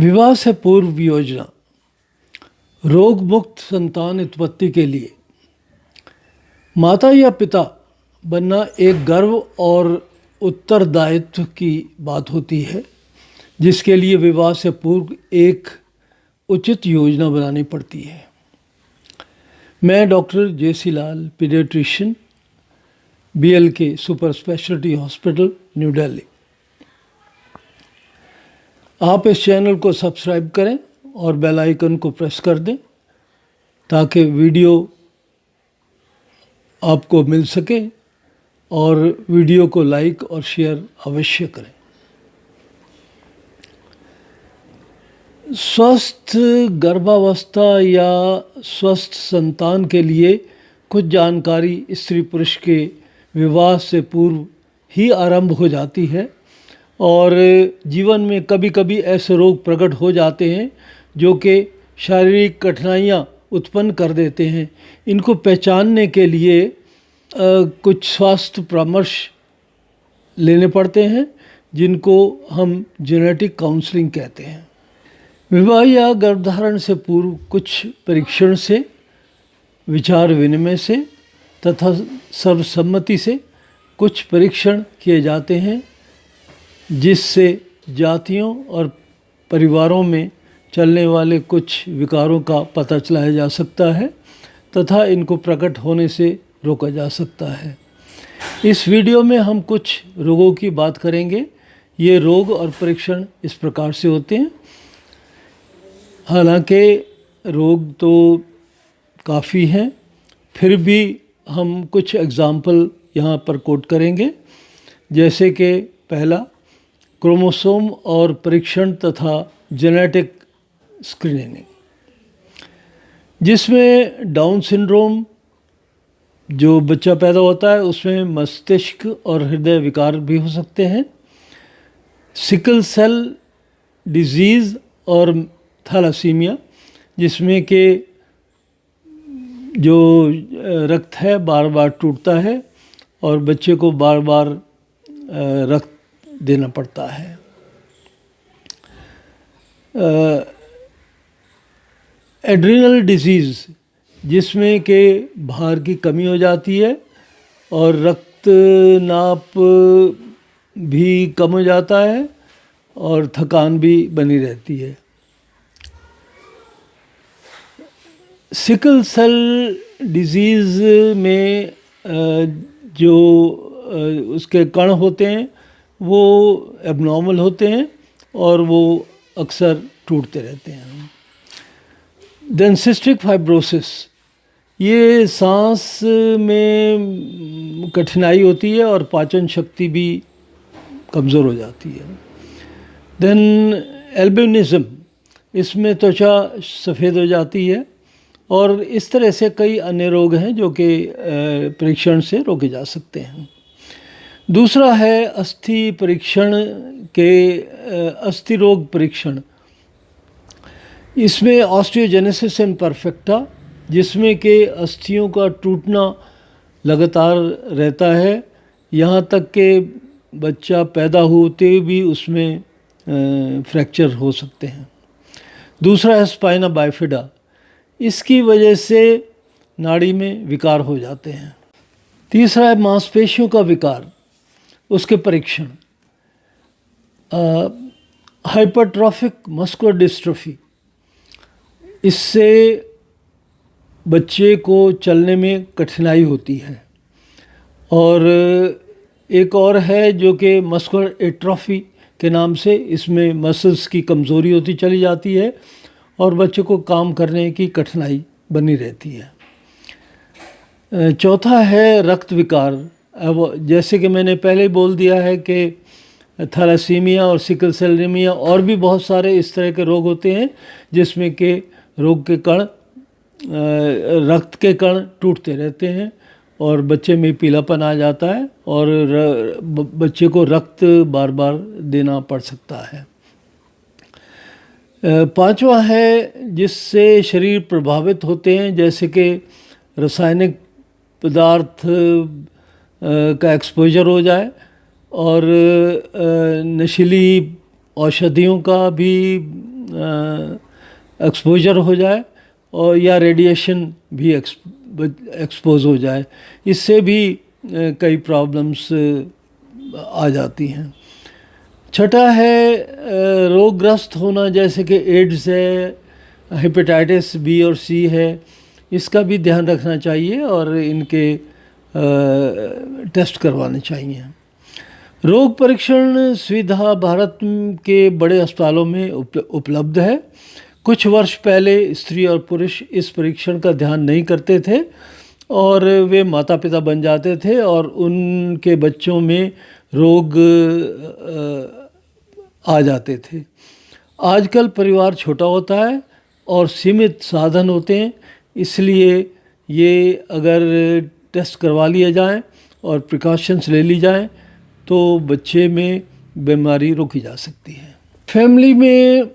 विवाह से पूर्व योजना। रोग मुक्त संतान उत्पत्ति के लिए माता या पिता बनना एक गर्व और उत्तरदायित्व की बात होती है, जिसके लिए विवाह से पूर्व एक उचित योजना बनानी पड़ती है। मैं doctor J C. Lal, pediatrician, BLK super speciality hospital, new Delhi. आप इस चैनल को सब्सक्राइब करें और बेल आइकन को प्रेस कर दें ताकि वीडियो आपको मिल सके, और वीडियो को लाइक और शेयर अवश्य करें। स्वस्थ गर्भावस्था या स्वस्थ संतान के लिए कुछ जानकारी स्त्री पुरुष के विवाह से पूर्व ही आरंभ हो जाती है, और जीवन में कभी कभी ऐसे रोग प्रकट हो जाते हैं जो कि शारीरिक कठिनाइयाँ उत्पन्न कर देते हैं। इनको पहचानने के लिए कुछ स्वास्थ्य परामर्श लेने पड़ते हैं, जिनको हम जेनेटिक काउंसलिंग कहते हैं। विवाह या गर्भधारण से पूर्व कुछ परीक्षण से, विचार विनिमय से तथा सर्वसम्मति से कुछ परीक्षण किए जाते हैं, जिससे जातियों और परिवारों में चलने वाले कुछ विकारों का पता चलाया जा सकता है तथा इनको प्रकट होने से रोका जा सकता है। इस वीडियो में हम कुछ रोगों की बात करेंगे। ये रोग और परीक्षण इस प्रकार से होते हैं। हालांकि रोग तो काफ़ी हैं, फिर भी हम कुछ एग्जाम्पल यहाँ पर कोट करेंगे। जैसे कि पहला, क्रोमोसोम और परीक्षण तथा जेनेटिक स्क्रीनिंग, जिसमें डाउन सिंड्रोम जो बच्चा पैदा होता है उसमें मस्तिष्क और हृदय विकार भी हो सकते हैं। सिकल सेल डिजीज़ और थैलासीमिया, जिसमें कि जो रक्त है बार बार टूटता है और बच्चे को बार बार रक्त देना पड़ता है। एड्रिनल डिजीज़, जिसमें कि भार की कमी हो जाती है और रक्त नाप भी कम हो जाता है और थकान भी बनी रहती है। सिकल सेल डिजीज़ में जो उसके कण होते हैं वो एबनॉर्मल होते हैं और वो अक्सर टूटते रहते हैं। देन सिस्टिक फाइब्रोसिस, ये सांस में कठिनाई होती है और पाचन शक्ति भी कमज़ोर हो जाती है। देन एल्बिनिज़म, इसमें त्वचा सफ़ेद हो जाती है, और इस तरह से कई अन्य रोग हैं जो कि परीक्षण से रोके जा सकते हैं। दूसरा है अस्थि परीक्षण के अस्थि रोग परीक्षण। इसमें ऑस्टियोजेनेसिस इम्परफेक्टा, जिसमें कि अस्थियों का टूटना लगातार रहता है, यहाँ तक कि बच्चा पैदा होते भी उसमें फ्रैक्चर हो सकते हैं। दूसरा है स्पाइना बाइफिडा, इसकी वजह से नाड़ी में विकार हो जाते हैं। तीसरा है मांसपेशियों का विकार, उसके परीक्षण। हाइपरट्रॉफिक मस्कुलर डिस्ट्रोफी, इससे बच्चे को चलने में कठिनाई होती है। और एक और है जो कि मस्कुलर एट्रोफी के नाम से, इसमें मसल्स की कमज़ोरी होती चली जाती है और बच्चे को काम करने की कठिनाई बनी रहती है। चौथा है रक्त विकार। अब जैसे कि मैंने पहले बोल दिया है कि थैलासीमिया और सिकल सेलेमिया और भी बहुत सारे इस तरह के रोग होते हैं, जिसमें कि रोग के कण, रक्त के कण टूटते रहते हैं और बच्चे में पीलापन आ जाता है और बच्चे को रक्त बार बार देना पड़ सकता है। पांचवा है जिससे शरीर प्रभावित होते हैं, जैसे कि रासायनिक पदार्थ का एक्सपोजर हो जाए और नशीली औषधियों का भी एक्सपोजर हो जाए और या रेडिएशन भी एक्सपोज हो जाए, इससे भी कई प्रॉब्लम्स आ जाती हैं। छठा है रोगग्रस्त होना, जैसे कि एड्स है, हेपेटाइटिस बी और सी है, इसका भी ध्यान रखना चाहिए और इनके टेस्ट करवाने चाहिए। रोग परीक्षण सुविधा भारत के बड़े अस्पतालों में उपलब्ध है। कुछ वर्ष पहले स्त्री और पुरुष इस परीक्षण का ध्यान नहीं करते थे और वे माता पिता बन जाते थे और उनके बच्चों में रोग आ जाते थे। आजकल परिवार छोटा होता है और सीमित साधन होते हैं, इसलिए ये अगर टेस्ट करवा लिया जाए और प्रिकॉशंस ले ली जाएं तो बच्चे में बीमारी रोकी जा सकती है। फैमिली में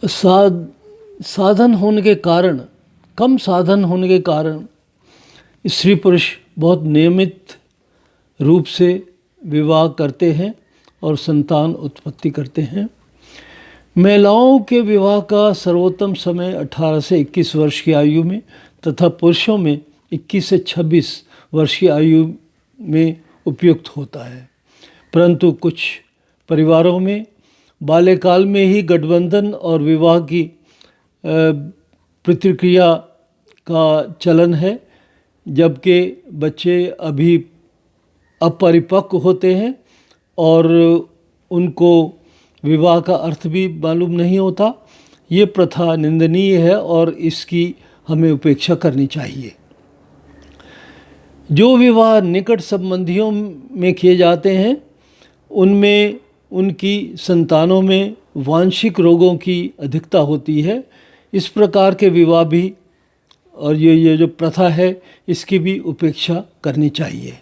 साधन होने के कारण, कम साधन होने के कारण स्त्री पुरुष बहुत नियमित रूप से विवाह करते हैं और संतान उत्पत्ति करते हैं। महिलाओं के विवाह का सर्वोत्तम समय 18 से 21 वर्ष की आयु में तथा पुरुषों में 21 से 26 वर्ष की आयु में उपयुक्त होता है, परंतु कुछ परिवारों में बाल्यकाल में ही गठबंधन और विवाह की प्रतिक्रिया का चलन है, जबकि बच्चे अभी अपरिपक्व होते हैं और उनको विवाह का अर्थ भी मालूम नहीं होता। ये प्रथा निंदनीय है और इसकी हमें उपेक्षा करनी चाहिए। जो विवाह निकट संबंधियों में किए जाते हैं उनमें उनकी संतानों में वांशिक रोगों की अधिकता होती है। इस प्रकार के विवाह भी और ये जो प्रथा है इसकी भी उपेक्षा करनी चाहिए।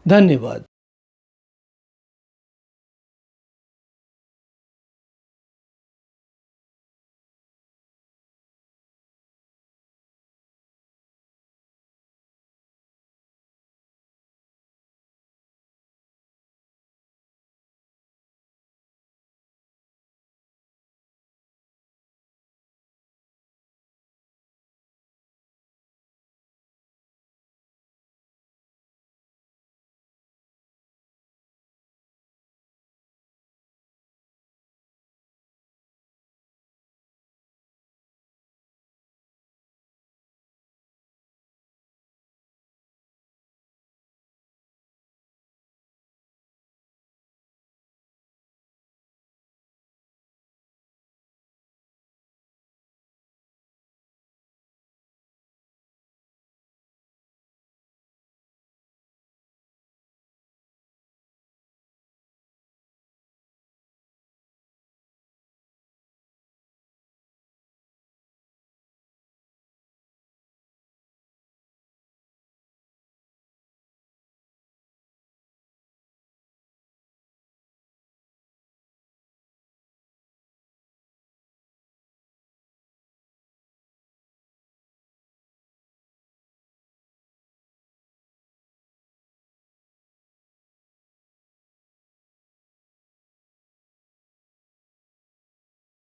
धन्यवाद।